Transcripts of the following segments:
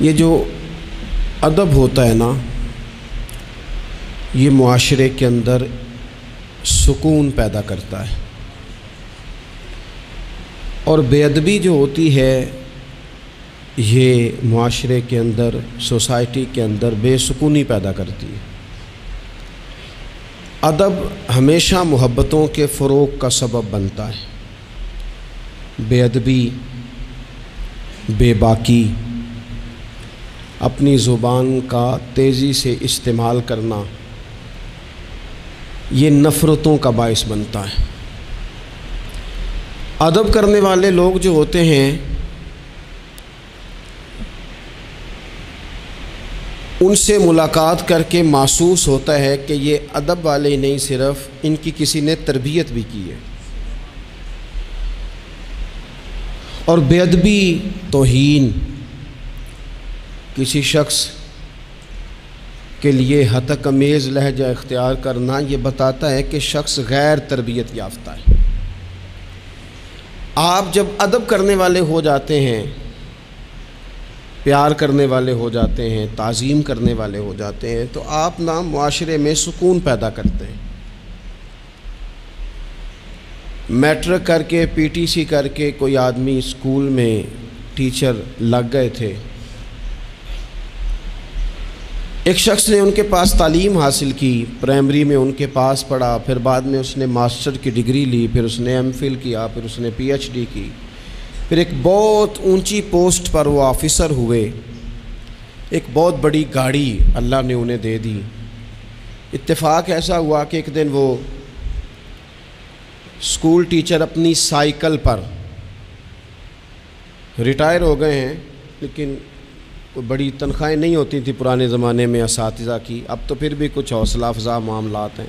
یہ جو ادب ہوتا ہے نا، یہ معاشرے کے اندر سکون پیدا کرتا ہے، اور بے ادبی جو ہوتی ہے یہ معاشرے کے اندر، سوسائٹی کے اندر بے سکونی پیدا کرتی ہے۔ ادب ہمیشہ محبتوں کے فروغ کا سبب بنتا ہے۔ بے ادبی، بے باکی، اپنی زبان کا تیزی سے استعمال کرنا، یہ نفرتوں کا باعث بنتا ہے۔ ادب کرنے والے لوگ جو ہوتے ہیں ان سے ملاقات کر کے محسوس ہوتا ہے کہ یہ ادب والے نہیں، صرف ان کی کسی نے تربیت بھی کی ہے۔ اور بے ادبی، توہین، کسی شخص کے لیے ہتک لہجہ اختیار کرنا، یہ بتاتا ہے کہ شخص غیر تربیت یافتہ ہے۔ آپ جب ادب کرنے والے ہو جاتے ہیں، پیار کرنے والے ہو جاتے ہیں، تعظیم کرنے والے ہو جاتے ہیں، تو آپ نا معاشرے میں سکون پیدا کرتے ہیں۔ میٹرک کر کے، پی ٹی سی کر کے کوئی آدمی اسکول میں ٹیچر لگ گئے تھے، ایک شخص نے ان کے پاس تعلیم حاصل کی، پرائمری میں ان کے پاس پڑھا، پھر بعد میں اس نے ماسٹر کی ڈگری لی، پھر اس نے ایم فل کیا، پھر اس نے پی ایچ ڈی کی، پھر ایک بہت اونچی پوسٹ پر وہ آفیسر ہوئے، ایک بہت بڑی گاڑی اللہ نے انہیں دے دی۔ اتفاق ایسا ہوا کہ ایک دن وہ اسکول ٹیچر اپنی سائیکل پر، ریٹائر ہو گئے ہیں لیکن کوئی بڑی تنخواہیں نہیں ہوتی تھی پرانے زمانے میں اساتذہ کی، اب تو پھر بھی کچھ حوصلہ افزا معاملات ہیں۔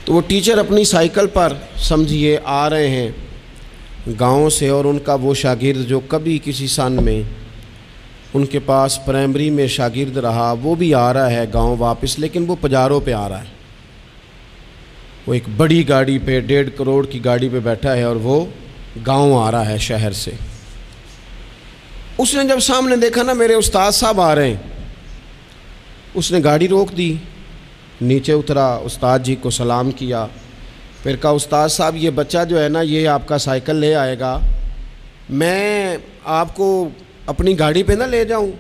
تو وہ ٹیچر اپنی سائیکل پر سمجھیے آ رہے ہیں گاؤں سے، اور ان کا وہ شاگرد جو کبھی کسی سن میں ان کے پاس پرائمری میں شاگرد رہا، وہ بھی آ رہا ہے گاؤں واپس، لیکن وہ پجاروں پہ آ رہا ہے۔ وہ ایک بڑی گاڑی پہ، 1.5 کروڑ کی گاڑی پہ بیٹھا ہے، اور وہ گاؤں آ رہا ہے شہر سے۔ اس نے جب سامنے دیکھا نا میرے استاد صاحب آ رہے ہیں، اس نے گاڑی روک دی، نیچے اترا، استاد جی کو سلام کیا، پھر کہا استاد صاحب یہ بچہ جو ہے نا یہ آپ کا سائیکل لے آئے گا، میں آپ کو اپنی گاڑی پہ نہ لے جاؤں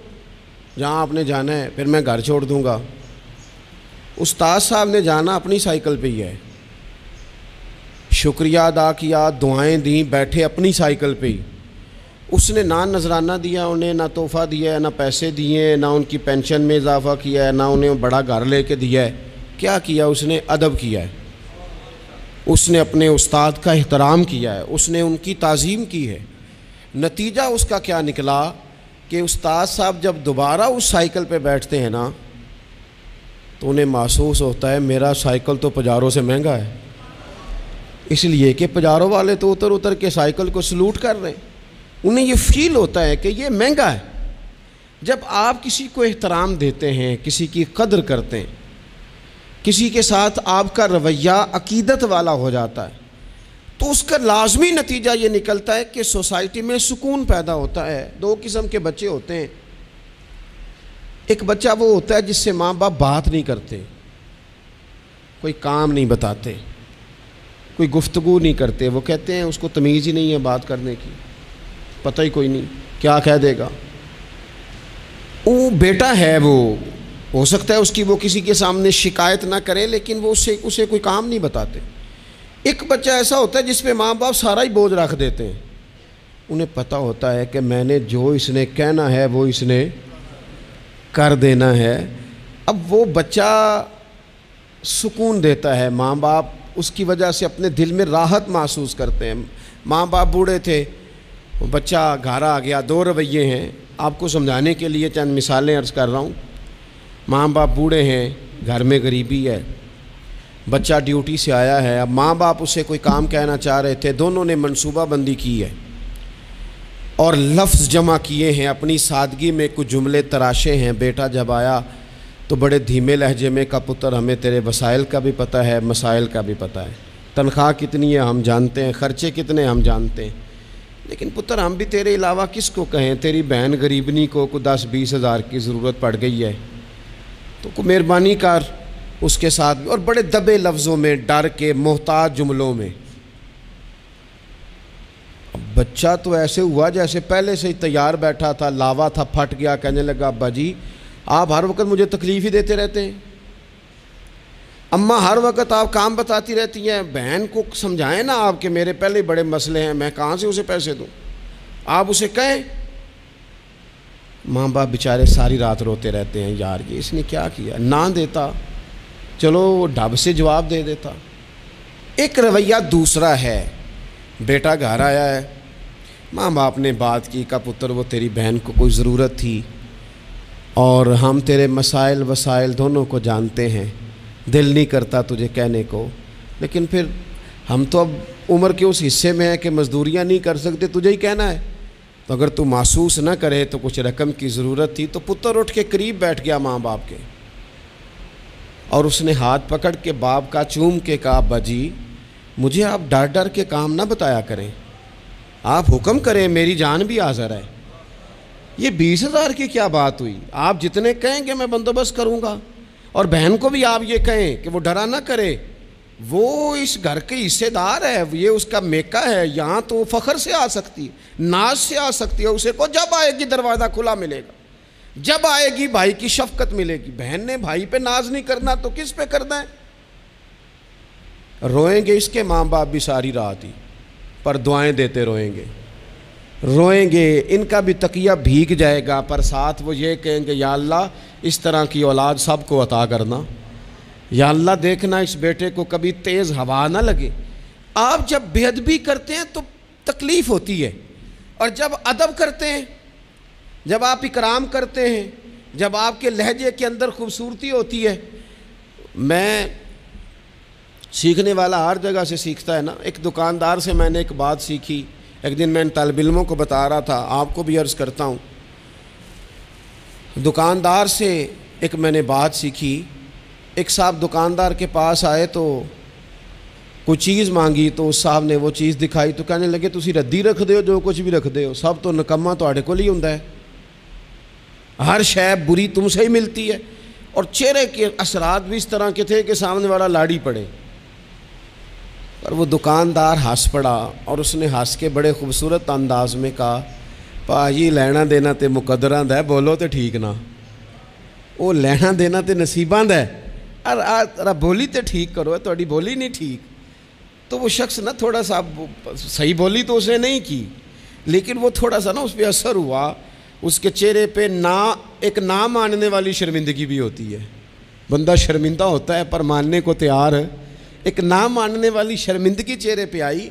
جہاں آپ نے جانا ہے، پھر میں گھر چھوڑ دوں گا۔ استاد صاحب نے جانا اپنی سائیکل پہ ہی ہے، شکریہ ادا کیا، دعائیں دیں، بیٹھے اپنی سائیکل پہ ہی۔ اس نے نہ نذرانہ دیا انہیں، نہ تحفہ دیا ہے، نہ پیسے دیے، نہ ان کی پینشن میں اضافہ کیا ہے، نہ انہیں بڑا گھر لے کے دیا ہے۔ کیا کیا اس نے؟ ادب کیا ہے۔ اس نے اپنے استاد کا احترام کیا ہے، اس نے ان کی تعظیم کی ہے۔ نتیجہ اس کا کیا نکلا کہ استاد صاحب جب دوبارہ اس سائیکل پہ بیٹھتے ہیں نا تو انہیں محسوس ہوتا ہے میرا سائیکل تو پجاروں سے مہنگا ہے، اس لیے کہ پجاروں والے تو اتر اتر کے سائیکل کو سلوٹ کر رہے ہیں، انہیں یہ فیل ہوتا ہے کہ یہ مہنگا ہے۔ جب آپ کسی کو احترام دیتے ہیں، کسی کی قدر کرتے ہیں، کسی کے ساتھ آپ کا رویہ عقیدت والا ہو جاتا ہے، تو اس کا لازمی نتیجہ یہ نکلتا ہے کہ سوسائٹی میں سکون پیدا ہوتا ہے۔ دو قسم کے بچے ہوتے ہیں، ایک بچہ وہ ہوتا ہے جس سے ماں باپ بات نہیں کرتے، کوئی کام نہیں بتاتے، کوئی گفتگو نہیں کرتے، وہ کہتے ہیں اس کو تمیز ہی نہیں ہے بات کرنے کی، پتہ ہی کوئی نہیں کیا کہہ دے گا۔ وہ بیٹا ہے، وہ ہو سکتا ہے اس کی وہ کسی کے سامنے شکایت نہ کرے، لیکن وہ اسے کوئی کام نہیں بتاتے۔ ایک بچہ ایسا ہوتا ہے جس پہ ماں باپ سارا ہی بوجھ رکھ دیتے ہیں، انہیں پتہ ہوتا ہے کہ میں نے جو اس نے کہنا ہے وہ اس نے کر دینا ہے۔ اب وہ بچہ سکون دیتا ہے، ماں باپ اس کی وجہ سے اپنے دل میں راحت محسوس کرتے ہیں۔ ماں باپ بوڑھے تھے، وہ بچہ گھر آ گیا، دو رویے ہیں، آپ کو سمجھانے کے لیے چند مثالیں عرض کر رہا ہوں۔ ماں باپ بوڑھے ہیں، گھر میں غریبی ہے، بچہ ڈیوٹی سے آیا ہے، اب ماں باپ اسے کوئی کام کہنا چاہ رہے تھے، دونوں نے منصوبہ بندی کی ہے اور لفظ جمع کیے ہیں، اپنی سادگی میں کچھ جملے تراشے ہیں۔ بیٹا جب آیا تو بڑے دھیمے لہجے میں کہا پتر ہمیں تیرے وسائل کا بھی پتہ ہے، مسائل کا بھی پتہ ہے، تنخواہ کتنی ہے ہم جانتے ہیں، خرچے کتنے ہم جانتے ہیں، لیکن پتر ہم بھی تیرے علاوہ کس کو کہیں، تیری بہن غریبنی کو 10-20 ہزار کی ضرورت پڑ گئی ہے تو کو مہربانی کر اس کے ساتھ بھی، اور بڑے دبے لفظوں میں، ڈر کے، محتاج جملوں میں۔ بچہ تو ایسے ہوا جیسے پہلے سے ہی تیار بیٹھا تھا، لاوا تھا، پھٹ گیا، کہنے لگا ابا جی آپ ہر وقت مجھے تکلیف ہی دیتے رہتے ہیں، اماں ہر وقت آپ کام بتاتی رہتی ہیں، بہن کو سمجھائیں نا آپ کہ میرے پہلے بڑے مسئلے ہیں، میں کہاں سے اسے پیسے دوں، آپ اسے کہیں۔ ماں باپ بیچارے ساری رات روتے رہتے ہیں، یار یہ اس نے کیا کیا، نہ دیتا چلو وہ ڈھب سے جواب دے دیتا۔ ایک رویہ دوسرا ہے، بیٹا گھر آیا ہے، ماں باپ نے بات کی، کہا پتر وہ تیری بہن کو کوئی ضرورت تھی اور ہم تیرے مسائل وسائل دونوں کو جانتے ہیں، دل نہیں کرتا تجھے کہنے کو، لیکن پھر ہم تو اب عمر کے اس حصے میں ہیں کہ مزدوریاں نہیں کر سکتے، تجھے ہی کہنا ہے، تو اگر تو محسوس نہ کرے تو کچھ رقم کی ضرورت تھی۔ تو پتر اٹھ کے قریب بیٹھ گیا ماں باپ کے، اور اس نے ہاتھ پکڑ کے باپ کا چوم کے کہا ابا جی مجھے آپ ڈر ڈر کے کام نہ بتایا کریں، آپ حکم کریں، میری جان بھی حاضر ہے۔ یہ 20,000 کی کیا بات ہوئی، آپ جتنے کہیں گے میں بندوبست کروں گا، اور بہن کو بھی آپ یہ کہیں کہ وہ ڈرا نہ کرے، وہ اس گھر کے حصے دار ہے، یہ اس کا میکا ہے، یہاں تو وہ فخر سے آ سکتی ہے، ناز سے آ سکتی ہے، اسے کو جب آئے گی دروازہ کھلا ملے گا، جب آئے گی بھائی کی شفقت ملے گی۔ بہن نے بھائی پہ ناز نہیں کرنا تو کس پہ کرنا ہے؟ روئیں گے اس کے ماں باپ بھی ساری رات ہی، پر دعائیں دیتے روئیں گے، روئیں گے، ان کا بھی تقیہ بھیگ جائے گا، پر ساتھ وہ یہ کہیں گے یا اللہ اس طرح کی اولاد سب کو عطا کرنا، یا اللہ دیکھنا اس بیٹے کو کبھی تیز ہوا نہ لگے۔ آپ جب بے ادبی کرتے ہیں تو تکلیف ہوتی ہے، اور جب ادب کرتے ہیں، جب آپ اکرام کرتے ہیں، جب آپ کے لہجے کے اندر خوبصورتی ہوتی ہے۔ میں سیکھنے والا ہر جگہ سے سیکھتا ہے نا، ایک دکاندار سے میں نے ایک بات سیکھی، ایک دن میں ان طالب علموں کو بتا رہا تھا، آپ کو بھی عرض کرتا ہوں۔ دکاندار سے ایک میں نے بات سیکھی، ایک صاحب دکاندار کے پاس آئے تو کوئی چیز مانگی، تو اس صاحب نے وہ چیز دکھائی تو کہنے لگے تسی ردی رکھ دے ہو، جو کچھ بھی رکھ دے ہو سب تو نکما تواڈے کول ہی ہوندا ہے، ہر شے بری تم سے ہی ملتی ہے۔ اور چہرے کے اثرات بھی اس طرح کے تھے کہ سامنے والا لاڑی پڑے، پر وہ دکاندار ہنس پڑا، اور اس نے ہنس کے بڑے خوبصورت انداز میں کہا پاجی لینا دینا تے مقدراں دا ہے، بولو تے ٹھیک نہ، وہ لینا دینا تے نصیباں دا ہے، بولی تے ٹھیک کرو، تہاڈی بولی نہیں ٹھیک۔ تو وہ شخص نا تھوڑا سا صحیح بولی تو اس نے نہیں کی، لیکن وہ تھوڑا سا نا اس پہ اثر ہوا، اس کے چہرے پہ ایک نہ ماننے والی شرمندگی بھی ہوتی ہے، بندہ شرمندہ ہوتا ہے پر ماننے کو تیار ہے، ایک نہ ماننے والی شرمندگی چہرے پہ آئی۔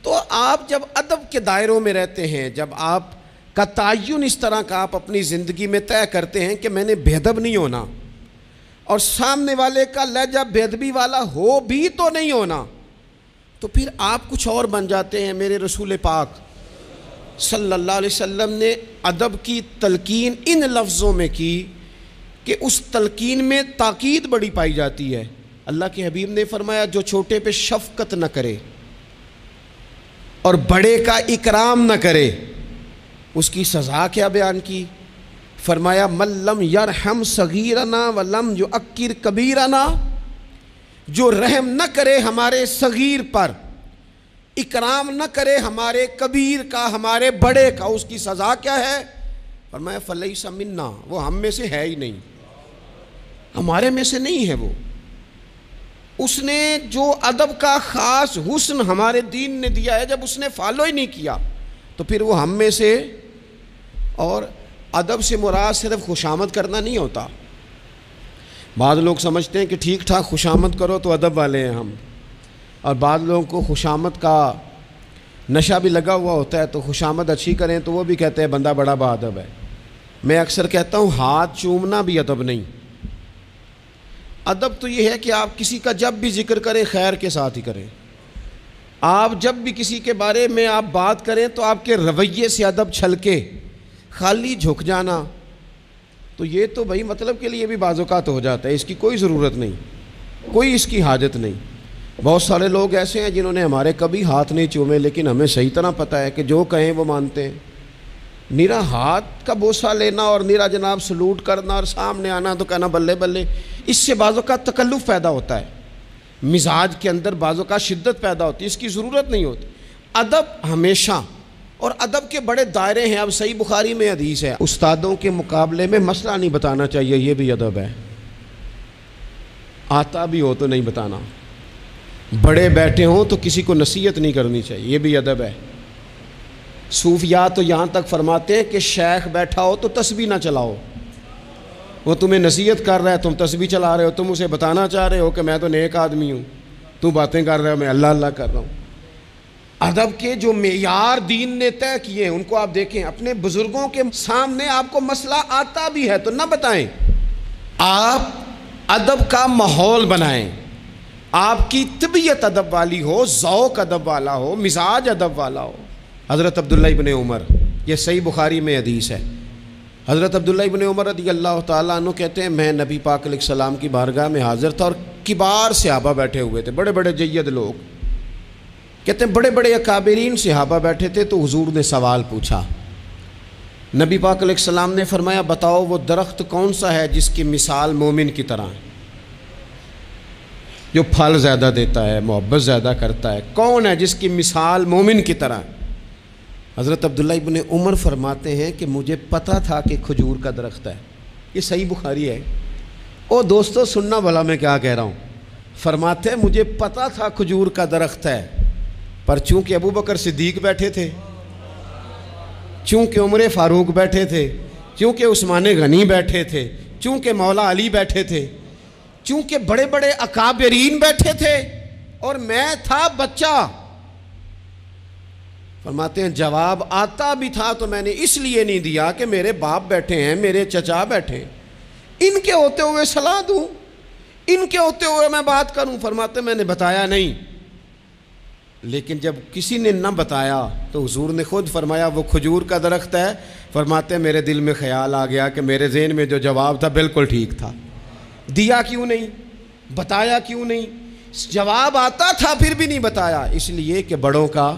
تو آپ جب ادب کے دائروں میں رہتے ہیں، جب آپ کا تعین اس طرح کا آپ اپنی زندگی میں طے کرتے ہیں کہ میں نے بے ادب نہیں ہونا، اور سامنے والے کا لہجہ بے ادبی والا ہو بھی تو نہیں ہونا، تو پھر آپ کچھ اور بن جاتے ہیں۔ میرے رسول پاک صلی اللہ علیہ وسلم نے ادب کی تلقین ان لفظوں میں کی کہ اس تلقین میں تاکید بڑی پائی جاتی ہے۔ اللہ کے حبیب نے فرمایا جو چھوٹے پہ شفقت نہ کرے اور بڑے کا اکرام نہ کرے، اس کی سزا کیا بیان کی؟ فرمایا من لم یرحم صغیرنا ولم یؤکر کبیرنا، جو رحم نہ کرے ہمارے صغیر پر، اکرام نہ کرے ہمارے کبیر کا، ہمارے بڑے کا، اس کی سزا کیا ہے؟ فرمایا فلیس منا، وہ ہم میں سے ہے ہی نہیں، ہمارے میں سے نہیں ہے۔ وہ اس نے جو ادب کا خاص حسن ہمارے دین نے دیا ہے، جب اس نے فالو ہی نہیں کیا تو پھر وہ ہم میں سے۔ اور ادب سے مراد صرف خوشامد کرنا نہیں ہوتا، بعض لوگ سمجھتے ہیں کہ ٹھیک ٹھاک خوشامد کرو تو ادب والے ہیں ہم، اور بعض لوگوں کو خوشامد کا نشہ بھی لگا ہوا ہوتا ہے، تو خوشامد اچھی کریں تو وہ بھی کہتے ہیں بندہ بڑا با ادب ہے۔ میں اکثر کہتا ہوں ہاتھ چومنا بھی ادب نہیں، ادب تو یہ ہے کہ آپ کسی کا جب بھی ذکر کریں خیر کے ساتھ ہی کریں، آپ جب بھی کسی کے بارے میں آپ بات کریں تو آپ کے رویے سے ادب چھلکے، خالی جھک جانا تو یہ تو بھائی مطلب کے لیے بھی بعض اوقات ہو جاتا ہے، اس کی کوئی ضرورت نہیں، کوئی اس کی حاجت نہیں۔ بہت سارے لوگ ایسے ہیں جنہوں نے ہمارے کبھی ہاتھ نہیں چومے، لیکن ہمیں صحیح طرح پتہ ہے کہ جو کہیں وہ مانتے ہیں۔ نیرا ہاتھ کا بوسہ لینا اور نیرا جناب سلوٹ کرنا اور سامنے آنا تو کہنا بلے بلے، اس سے بعضوں کا تکلف پیدا ہوتا ہے، مزاج کے اندر بعضوں کا شدت پیدا ہوتی ہے، اس کی ضرورت نہیں ہوتی۔ ادب ہمیشہ، اور ادب کے بڑے دائرے ہیں۔ اب صحیح بخاری میں حدیث ہے، استادوں کے مقابلے میں مسئلہ نہیں بتانا چاہیے، یہ بھی ادب ہے۔ آتا بھی ہو تو نہیں بتانا، بڑے بیٹھے ہوں تو کسی کو نصیحت نہیں کرنی چاہیے، یہ بھی ادب ہے۔ صوفیاء تو یہاں تک فرماتے ہیں کہ شیخ بیٹھا ہو تو تسبیح نہ چلاؤ، وہ تمہیں نصیحت کر رہا ہے، تم تسبیح چلا رہے ہو، تم اسے بتانا چاہ رہے ہو کہ میں تو نیک آدمی ہوں، تو باتیں کر رہے ہو میں اللہ اللہ کر رہا ہوں۔ ادب کے جو معیار دین نے طے کیے ہیں ان کو آپ دیکھیں، اپنے بزرگوں کے سامنے آپ کو مسئلہ آتا بھی ہے تو نہ بتائیں، آپ ادب کا ماحول بنائیں، آپ کی طبیعت ادب والی ہو، ذوق ادب والا ہو، مزاج ادب والا ہو۔ حضرت عبداللہ ابن عمر، یہ صحیح بخاری میں حدیث ہے، حضرت عبداللہ ابن عمر رضی اللہ تعالیٰ عنہ کہتے ہیں میں نبی پاک علیہ السلام کی بارگاہ میں حاضر تھا اور کبار صحابہ بیٹھے ہوئے تھے، بڑے بڑے جید لوگ، کہتے ہیں بڑے بڑے اکابرین صحابہ بیٹھے تھے، تو حضور نے سوال پوچھا۔ نبی پاک علیہ السلام نے فرمایا بتاؤ وہ درخت کون سا ہے جس کی مثال مومن کی طرح ہے، جو پھل زیادہ دیتا ہے، محبت زیادہ کرتا ہے، کون ہے جس کی مثال مومن کی طرح ہے؟ حضرت عبداللہ ابن عمر فرماتے ہیں کہ مجھے پتہ تھا کہ کھجور کا درخت ہے، یہ صحیح بخاری ہے۔ او دوستو سننا بھلا میں کیا کہہ رہا ہوں، فرماتے ہیں مجھے پتہ تھا کھجور کا درخت ہے، پر چونکہ ابو بکر صدیق بیٹھے تھے، چونکہ عمر فاروق بیٹھے تھے، چونکہ عثمان غنی بیٹھے تھے، چونکہ مولا علی بیٹھے تھے، چونکہ بڑے بڑے اکابرین بیٹھے تھے اور میں تھا بچہ، فرماتے ہیں جواب آتا بھی تھا تو میں نے اس لیے نہیں دیا کہ میرے باپ بیٹھے ہیں، میرے چچا بیٹھے ہیں، ان کے ہوتے ہوئے صلاح دوں، ان کے ہوتے ہوئے میں بات کروں؟ فرماتے ہیں میں نے بتایا نہیں، لیکن جب کسی نے نہ بتایا تو حضور نے خود فرمایا وہ کھجور کا درخت ہے، فرماتے ہیں میرے دل میں خیال آ گیا کہ میرے ذہن میں جو جواب تھا بالکل ٹھیک تھا، دیا کیوں نہیں، بتایا کیوں نہیں؟ جواب آتا تھا پھر بھی نہیں بتایا، اس لیے کہ بڑوں کا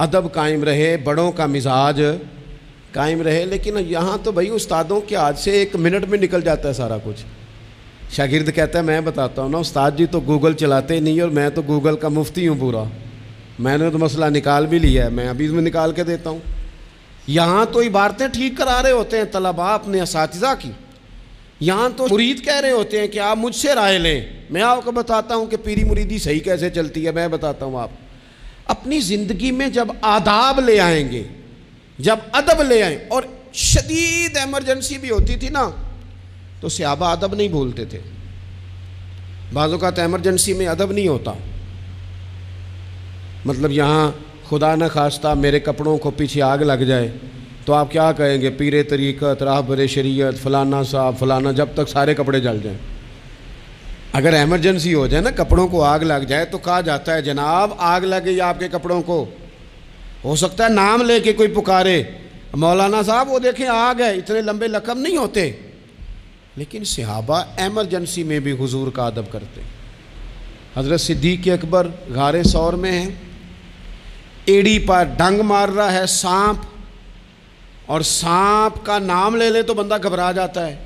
ادب قائم رہے، بڑوں کا مزاج قائم رہے۔ لیکن یہاں تو بھائی استادوں کے ہاتھ سے 1 منٹ میں نکل جاتا ہے سارا کچھ۔ شاگرد کہتا ہے میں بتاتا ہوں نا استاد جی تو گوگل چلاتے نہیں، اور میں تو گوگل کا مفتی ہوں پورا، میں نے تو مسئلہ نکال بھی لیا ہے، میں ابھی میں نکال کے دیتا ہوں۔ یہاں تو عبارتیں ٹھیک کرا رہے ہوتے ہیں طلباء اپنے اساتذہ کی، یہاں تو مرید کہہ رہے ہوتے ہیں کہ آپ مجھ سے رائے لیں، میں آپ کو بتاتا ہوں کہ پیری مریدی صحیح کیسے چلتی ہے، میں بتاتا ہوں۔ آپ اپنی زندگی میں جب آداب لے آئیں گے، جب ادب لے آئیں، اور شدید ایمرجنسی بھی ہوتی تھی نا تو صحابہ ادب نہیں بھولتے تھے، بعض اوقات ایمرجنسی میں ادب نہیں ہوتا، مطلب یہاں خدا نہ خواستہ میرے کپڑوں کو پیچھے آگ لگ جائے تو آپ کیا کہیں گے؟ پیر طریقت، راہبر شریعت، فلانا صاحب فلانا، جب تک سارے کپڑے جل جائیں۔ اگر ایمرجنسی ہو جائے نا، کپڑوں کو آگ لگ جائے تو کہا جاتا ہے جناب آگ لگ گئی آپ کے کپڑوں کو، ہو سکتا ہے نام لے کے کوئی پکارے مولانا صاحب وہ دیکھیں آگ ہے، اتنے لمبے لقب نہیں ہوتے، لیکن صحابہ ایمرجنسی میں بھی حضور کا ادب کرتے۔ حضرت صدیق اکبر غار ثور میں ہیں، ایڑی پر ڈنگ مار رہا ہے سانپ، اور سانپ کا نام لے لے تو بندہ گھبرا جاتا ہے،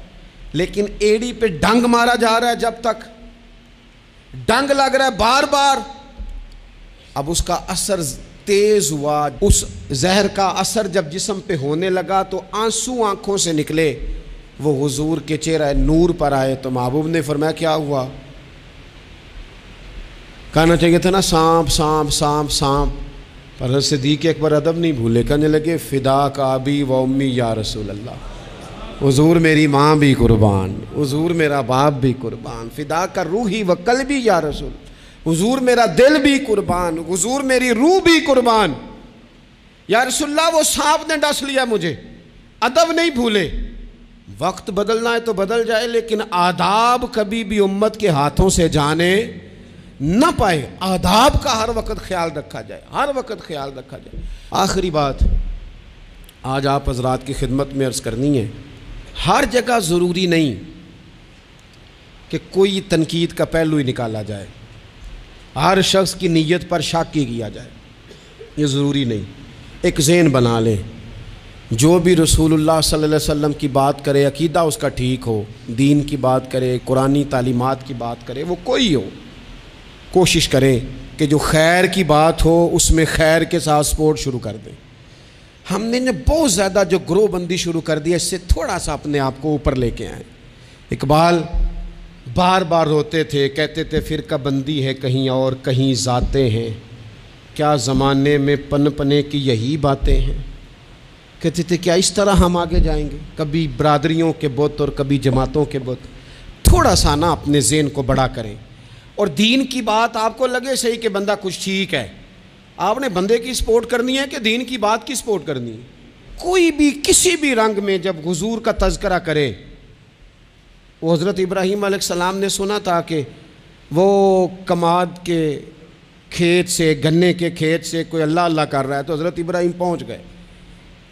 لیکن ایڑی پہ ڈنگ مارا جا رہا ہے، جب تک ڈنگ لگ رہا ہے بار بار، اب اس کا اثر تیز ہوا، اس زہر کا اثر جب جسم پہ ہونے لگا تو آنسو آنکھوں سے نکلے، وہ حضور کے چہرہ نور پر آئے تو محبوب نے فرمایا کیا ہوا؟ کہنا چاہیے تھا نا سانپ سانپ سانپ سانپ، پر حضرت صدیق اکبر ادب نہیں بھولے، کہنے لگے فدا کا ابی و امی یا رسول اللہ، حضور میری ماں بھی قربان، حضور میرا باپ بھی قربان، فدا کا روحی و قلبی یا رسول، حضور میرا دل بھی قربان، حضور میری روح بھی قربان، یا رسول اللہ وہ سانپ نے ڈس لیا مجھے۔ ادب نہیں بھولے، وقت بدلنا ہے تو بدل جائے، لیکن آداب کبھی بھی امت کے ہاتھوں سے جانے نہ پائے، آداب کا ہر وقت خیال رکھا جائے، ہر وقت خیال رکھا جائے۔ آخری بات آج آپ حضرات کی خدمت میں عرض کرنی ہے، ہر جگہ ضروری نہیں کہ کوئی تنقید کا پہلو ہی نکالا جائے، ہر شخص کی نیت پر شک ہی کیا جائے، یہ ضروری نہیں۔ ایک ذہن بنا لیں، جو بھی رسول اللہ صلی اللہ علیہ وسلم کی بات کرے، عقیدہ اس کا ٹھیک ہو، دین کی بات کرے، قرآنی تعلیمات کی بات کرے، وہ کوئی ہو، کوشش کریں کہ جو خیر کی بات ہو اس میں خیر کے ساتھ سپورٹ شروع کر دیں۔ ہم نے بہت زیادہ جو گروہ بندی شروع کر دی ہے، اس سے تھوڑا سا اپنے آپ کو اوپر لے کے آئیں۔ اقبال بار بار روتے تھے، کہتے تھے فرقہ بندی ہے کہیں اور کہیں ذاتیں ہیں، کیا زمانے میں پن پنے کی یہی باتیں ہیں۔ کہتے تھے کیا اس طرح ہم آگے جائیں گے، کبھی برادریوں کے بت اور کبھی جماعتوں کے بت۔ تھوڑا سا نا اپنے ذہن کو بڑا کریں، اور دین کی بات آپ کو لگے صحیح کہ بندہ کچھ ٹھیک ہے، آپ نے بندے کی سپورٹ کرنی ہے کہ دین کی بات کی سپورٹ کرنی ہے۔ کوئی بھی کسی بھی رنگ میں جب حضور کا تذکرہ کرے، وہ حضرت ابراہیم علیہ السلام نے سنا تھا کہ وہ کماد کے کھیت سے، گنے کے کھیت سے کوئی اللہ اللہ کر رہا ہے، تو حضرت ابراہیم پہنچ گئے۔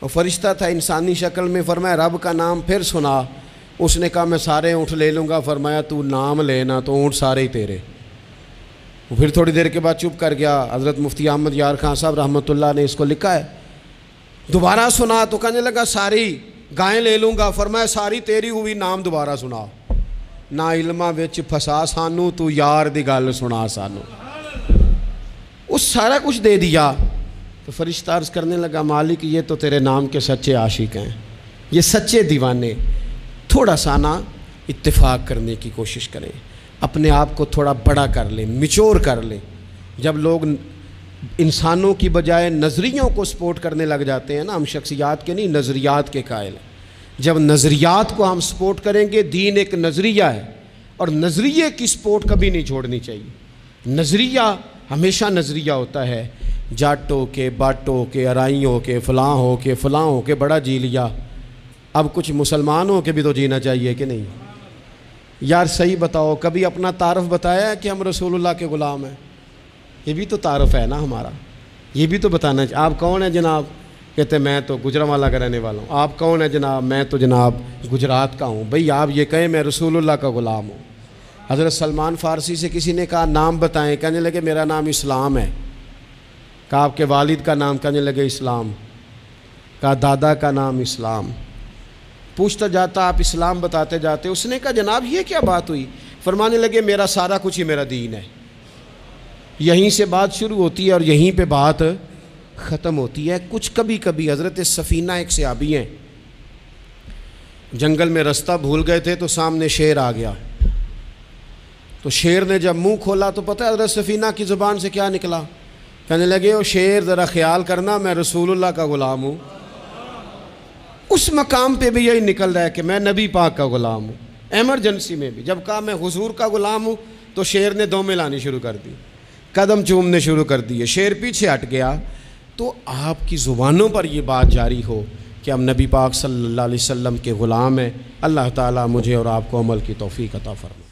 وہ فرشتہ تھا انسانی شکل میں، فرمایا رب کا نام پھر سنا۔ اس نے کہا میں سارے اونٹ لے لوں گا۔ فرمایا تو نام لینا تو اونٹ سارے ہی تیرے۔ وہ پھر تھوڑی دیر کے بعد چپ کر گیا۔ حضرت مفتی احمد یار خان صاحب رحمۃ اللہ نے اس کو لکھا ہے، دوبارہ سنا تو کہنے لگا ساری گائیں لے لوں گا۔ فرمایا ساری تیری ہوئی، نام دوبارہ سنا۔ نا علماں وچ پھسا سانو، تو یار دی گل سنا سانو۔ اس سارا کچھ دے دیا تو فرشتہ عرض کرنے لگا مالک یہ تو تیرے نام کے سچے عاشق ہیں، یہ سچے دیوانے۔ تھوڑا سا نا اتفاق کرنے کی کوشش کریں، اپنے آپ کو تھوڑا بڑا کر لیں، میچور کر لیں۔ جب لوگ انسانوں کی بجائے نظریوں کو سپورٹ کرنے لگ جاتے ہیں نا، ہم شخصیات کے نہیں نظریات کے قائل ہیں۔ جب نظریات کو ہم سپورٹ کریں گے، دین ایک نظریہ ہے اور نظریے کی سپورٹ کبھی نہیں چھوڑنی چاہیے۔ نظریہ ہمیشہ نظریہ ہوتا ہے، جاٹ ہو کے، باٹ ہو کے، ارائیں ہو کے، فلاں ہو کے، فلاں ہو کے بڑا جی لیا، اب کچھ مسلمان ہو کے بھی تو جینا چاہیے کہ نہیں؟ یار صحیح بتاؤ، کبھی اپنا تعارف بتایا ہے کہ ہم رسول اللہ کے غلام ہیں؟ یہ بھی تو تعارف ہے نا ہمارا، یہ بھی تو بتانا چاہیے۔ آپ کون ہیں جناب؟ کہتے میں تو گجرانوالہ کا رہنے والا ہوں۔ آپ کون ہیں جناب؟ میں تو جناب گجرات کا ہوں۔ بھئی آپ یہ کہیں میں رسول اللہ کا غلام ہوں۔ حضرت سلمان فارسی سے کسی نے کہا نام بتائیں، کہنے لگے میرا نام اسلام ہے۔ کہا آپ کے والد کا نام؟ کہنے لگے اسلام۔ کہا دادا کا نام اسلام۔ پوچھتا جاتا آپ اسلام بتاتے جاتے۔ اس نے کہا جناب یہ کیا بات ہوئی؟ فرمانے لگے میرا سارا کچھ ہی میرا دین ہے۔ یہیں سے بات شروع ہوتی ہے اور یہیں پہ بات ختم ہوتی ہے۔ کچھ کبھی کبھی حضرت سفینہ ایک صحابی ہیں، جنگل میں رستہ بھول گئے تھے تو سامنے شیر آ گیا، تو شیر نے جب منہ کھولا تو پتہ ہے حضرت سفینہ کی زبان سے کیا نکلا؟ کہنے لگے او شیر ذرا خیال کرنا میں رسول اللہ کا غلام ہوں۔ اس مقام پہ بھی یہی نکل رہا ہے کہ میں نبی پاک کا غلام ہوں۔ ایمرجنسی میں بھی جب کہا میں حضور کا غلام ہوں تو شیر نے دومیں لانی شروع کر دی، قدم چومنے شروع کر دیے، شیر پیچھے ہٹ گیا۔ تو آپ کی زبانوں پر یہ بات جاری ہو کہ ہم نبی پاک صلی اللہ علیہ وسلم کے غلام ہیں۔ اللہ تعالیٰ مجھے اور آپ کو عمل کی توفیق عطا فرمائے۔